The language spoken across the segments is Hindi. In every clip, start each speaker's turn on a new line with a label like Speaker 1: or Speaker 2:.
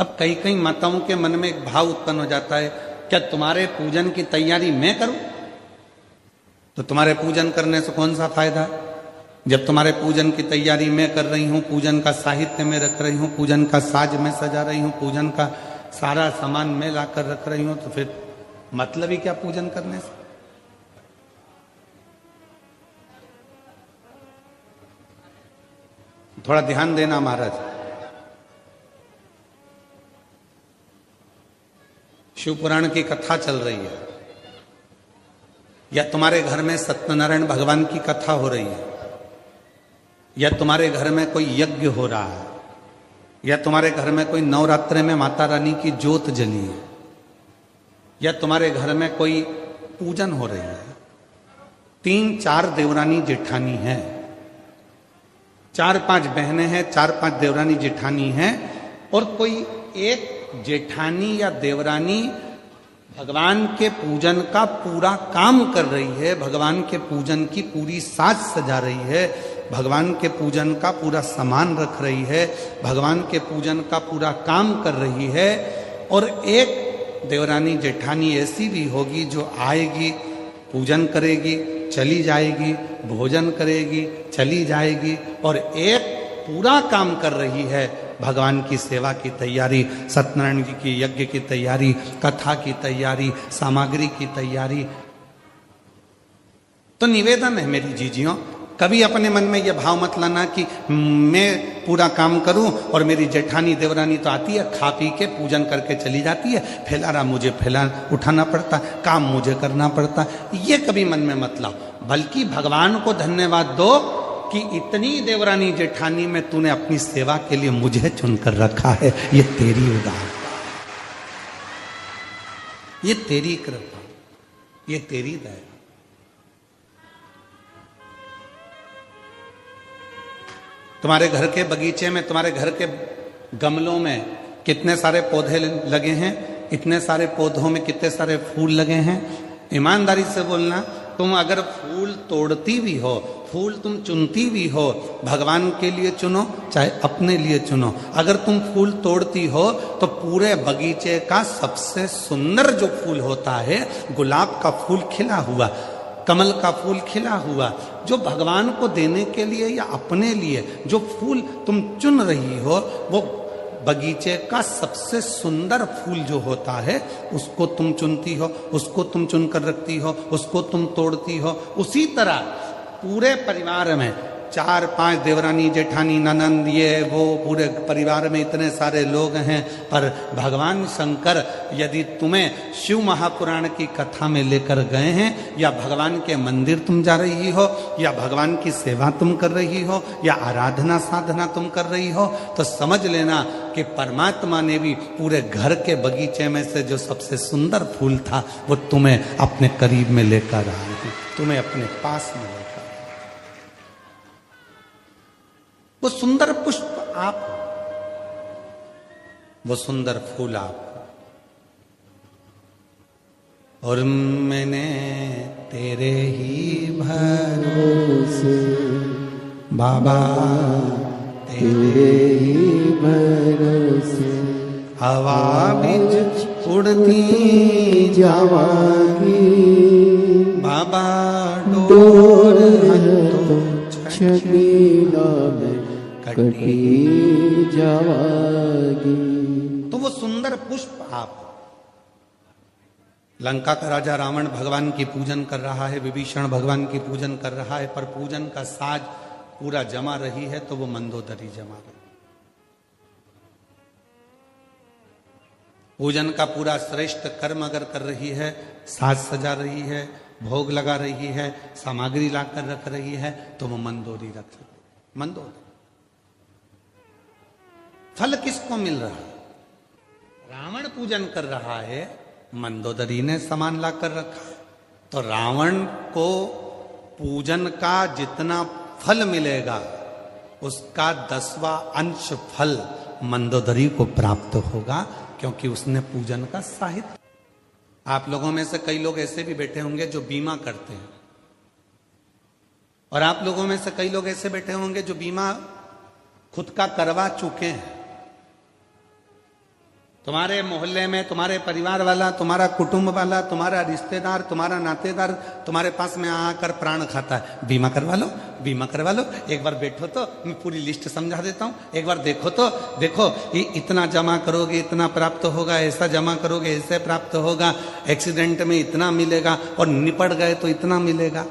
Speaker 1: अब कई कई माताओं के मन में एक भाव उत्पन्न हो जाता है, क्या तुम्हारे पूजन की तैयारी मैं करूं? तो तुम्हारे पूजन करने से कौन सा फायदा है? जब तुम्हारे पूजन की तैयारी मैं कर रही हूं, पूजन का साहित्य मैं रख रही हूं, पूजन का साज मैं सजा रही हूं, पूजन का सारा सामान मैं लाकर रख रही हूं, तो फिर मतलब ही क्या पूजन करने से? थोड़ा ध्यान देना महाराज। शिव पुराण की कथा चल रही है, या तुम्हारे घर में सत्यनारायण भगवान की कथा हो रही है, या तुम्हारे घर में कोई यज्ञ हो रहा है, या तुम्हारे घर में कोई नवरात्रे में माता रानी की ज्योत जली है, या तुम्हारे घर में कोई पूजन हो रही है, 3-4 देवरानी जेठानी हैं, 4-5 बहनें हैं, 4-5 देवरानी जेठानी हैं, और कोई एक जेठानी या देवरानी भगवान के पूजन का पूरा काम कर रही है, भगवान के पूजन की पूरी साज सजा रही है, भगवान के पूजन का पूरा सामान रख रही है, भगवान के पूजन का पूरा काम कर रही है। और एक देवरानी जेठानी ऐसी भी होगी जो आएगी, पूजन करेगी, चली जाएगी, भोजन करेगी, चली जाएगी, और एक पूरा काम कर रही है, भगवान की सेवा की तैयारी, सत्यनारायण जी की यज्ञ की तैयारी, कथा की तैयारी, सामग्री की तैयारी। तो निवेदन है मेरी जीजियों, कभी अपने मन में यह भाव मत लाना कि मैं पूरा काम करूं और मेरी जेठानी देवरानी तो आती है, खा पी के पूजन करके चली जाती है, फैलारा मुझे फैला उठाना पड़ता, काम मुझे करना पड़ता। ये कभी मन में मत लाओ, बल्कि भगवान को धन्यवाद दो कि इतनी देवरानी जेठानी में तूने अपनी सेवा के लिए मुझे चुनकर रखा है। ये तेरी उदारता, ये तेरी कृपा, ये तेरी दया। तुम्हारे घर के बगीचे में, तुम्हारे घर के गमलों में कितने सारे पौधे लगे हैं, इतने सारे पौधों में कितने सारे फूल लगे हैं। ईमानदारी से बोलना, तुम अगर फूल तोड़ती भी हो, फूल तुम चुनती भी हो, भगवान के लिए चुनो चाहे अपने लिए चुनो, अगर तुम फूल तोड़ती हो तो पूरे बगीचे का सबसे सुंदर जो फूल होता है, गुलाब का फूल खिला हुआ, कमल का फूल खिला हुआ, जो भगवान को देने के लिए या अपने लिए जो फूल तुम चुन रही हो, वो बगीचे का सबसे सुंदर फूल जो होता है, उसको तुम चुनती हो, उसको तुम चुनकर रखती हो, उसको तुम तोड़ती हो। उसी तरह पूरे परिवार में 4-5 देवरानी जेठानी ननंद ये वो, पूरे परिवार में इतने सारे लोग हैं, पर भगवान शंकर यदि तुम्हें शिव महापुराण की कथा में लेकर गए हैं, या भगवान के मंदिर तुम जा रही हो, या भगवान की सेवा तुम कर रही हो, या आराधना साधना तुम कर रही हो, तो समझ लेना कि परमात्मा ने भी पूरे घर के बगीचे में से जो सबसे सुंदर फूल था, वो तुम्हें अपने करीब में लेकर आए हैं, तुम्हें अपने पास में लेकर। वो सुंदर पुष्प आप, वो सुंदर फूल आप, और मैंने तेरे ही भरोसे बाबा, तेरे ही भरोसे हवा बिच उड़ती जावागी, बाबा डोर छकीला में कटी जावागी। तो वो सुंदर पुष्प आप। लंका का राजा रावण भगवान की पूजन कर रहा है, विभीषण भगवान की पूजन कर रहा है, पर पूजन का साज पूरा जमा रही है तो वो मंदोदरी जमा रही। पूजन का पूरा श्रेष्ठ कर्म अगर कर रही है, साज सजा रही है, भोग लगा रही है, सामग्री लाकर रख रही है, तो वो मंदोदरी रख सकती। मंदोदरी फल किसको मिल रहा है? रावण पूजन कर रहा है, मंदोदरी ने सामान लाकर रखा है, तो रावण को पूजन का जितना फल मिलेगा, उसका 10वां अंश फल मंदोदरी को प्राप्त होगा, क्योंकि उसने पूजन का साहित्य। आप लोगों में से कई लोग ऐसे भी बैठे होंगे जो बीमा करते हैं, और आप लोगों में से कई लोग ऐसे बैठे होंगे जो बीमा खुद का करवा चुके हैं। तुम्हारे मोहल्ले में तुम्हारे परिवार वाला, तुम्हारा कुटुंब वाला, तुम्हारा रिश्तेदार, तुम्हारा नातेदार तुम्हारे पास में आकर प्राण खाता है, बीमा करवा लो, बीमा करवा लो। एक बार बैठो तो मैं पूरी लिस्ट समझा देता हूँ, एक बार देखो तो देखो, ये इतना जमा करोगे इतना प्राप्त होगा, ऐसा जमा करोगे ऐसे प्राप्त होगा, एक्सीडेंट में इतना मिलेगा और निपट गए तो इतना मिलेगा।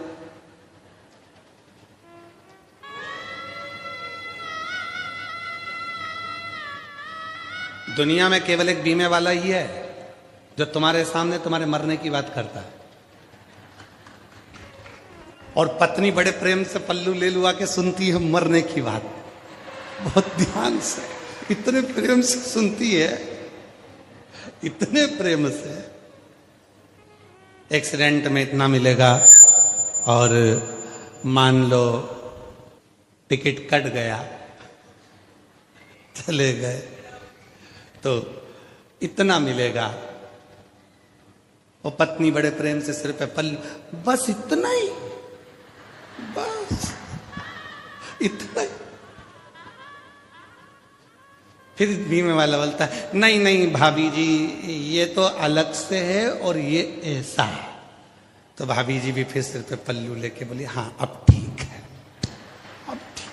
Speaker 1: दुनिया में केवल एक बीमे वाला ही है जो तुम्हारे सामने तुम्हारे मरने की बात करता है। और पत्नी बड़े प्रेम से पल्लू ले लुआ के सुनती है मरने की बात, बहुत ध्यान से, इतने प्रेम से सुनती है, इतने प्रेम से। एक्सीडेंट में इतना मिलेगा और मान लो टिकट कट गया, चले गए तो इतना मिलेगा। वो पत्नी बड़े प्रेम से सिर पे पल्लू, बस इतना ही, बस इतना ही। फिर बीमे वाला बोलता है नहीं नहीं भाभी जी ये तो अलग से है और ये ऐसा है। तो भाभी जी भी फिर सिर पे पल्लू लेके बोली हाँ अब ठीक है, अब ठीक।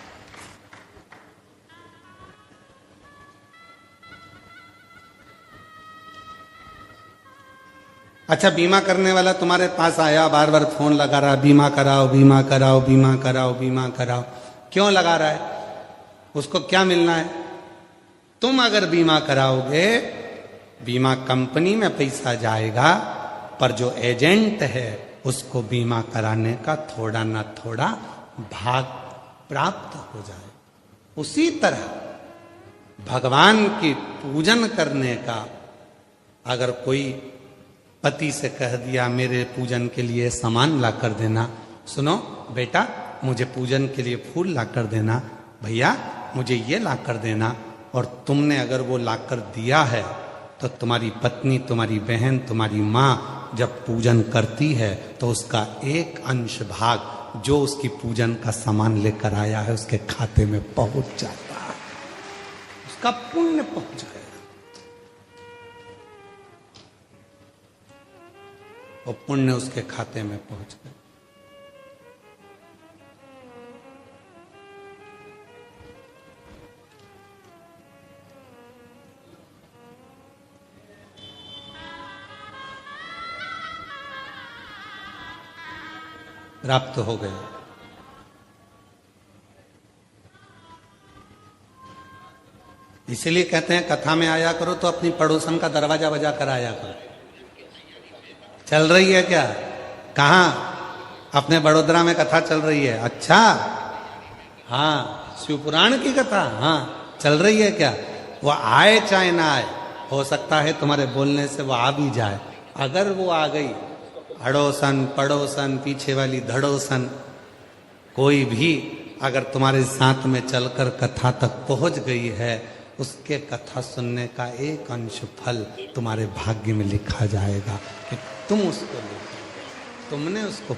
Speaker 1: अच्छा, बीमा करने वाला तुम्हारे पास आया, बार बार फोन लगा रहा, बीमा कराओ बीमा कराओ बीमा कराओ बीमा कराओ। क्यों लगा रहा है? उसको क्या मिलना है? तुम अगर बीमा कराओगे, बीमा कंपनी में पैसा जाएगा, पर जो एजेंट है उसको बीमा कराने का थोड़ा ना थोड़ा भाग प्राप्त हो जाए। उसी तरह भगवान की पूजन करने का अगर कोई पति से कह दिया मेरे पूजन के लिए सामान ला कर देना, सुनो बेटा मुझे पूजन के लिए फूल ला कर देना, भैया मुझे ये ला कर देना, और तुमने अगर वो ला कर दिया है तो तुम्हारी पत्नी, तुम्हारी बहन, तुम्हारी माँ जब पूजन करती है तो उसका एक अंश भाग जो उसकी पूजन का सामान लेकर आया है उसके खाते में पहुंच जाता है, उसका पुण्य पहुंच गया। और पुण्य उसके खाते में पहुंच गए। प्राप्त हो गए। इसीलिए कहते हैं कथा में आया करो तो अपनी पड़ोसन का दरवाजा बजा कर आया करो। चल रही है क्या? कहाँ? अपने बड़ोदरा में कथा चल रही है। अच्छा, हाँ, शिवपुराण की कथा, हाँ चल रही है क्या? वो आए चाहे ना आए, हो सकता है तुम्हारे बोलने से वो आ भी जाए। अगर वो आ गई, अड़ोसन पड़ोसन पीछे वाली धड़ोसन कोई भी अगर तुम्हारे साथ में चलकर कथा तक पहुंच गई है, उसके कथा सुनने का एक अंश फल तुम्हारे भाग्य में लिखा जाएगा कि तुम उसको ले, तुमने उसको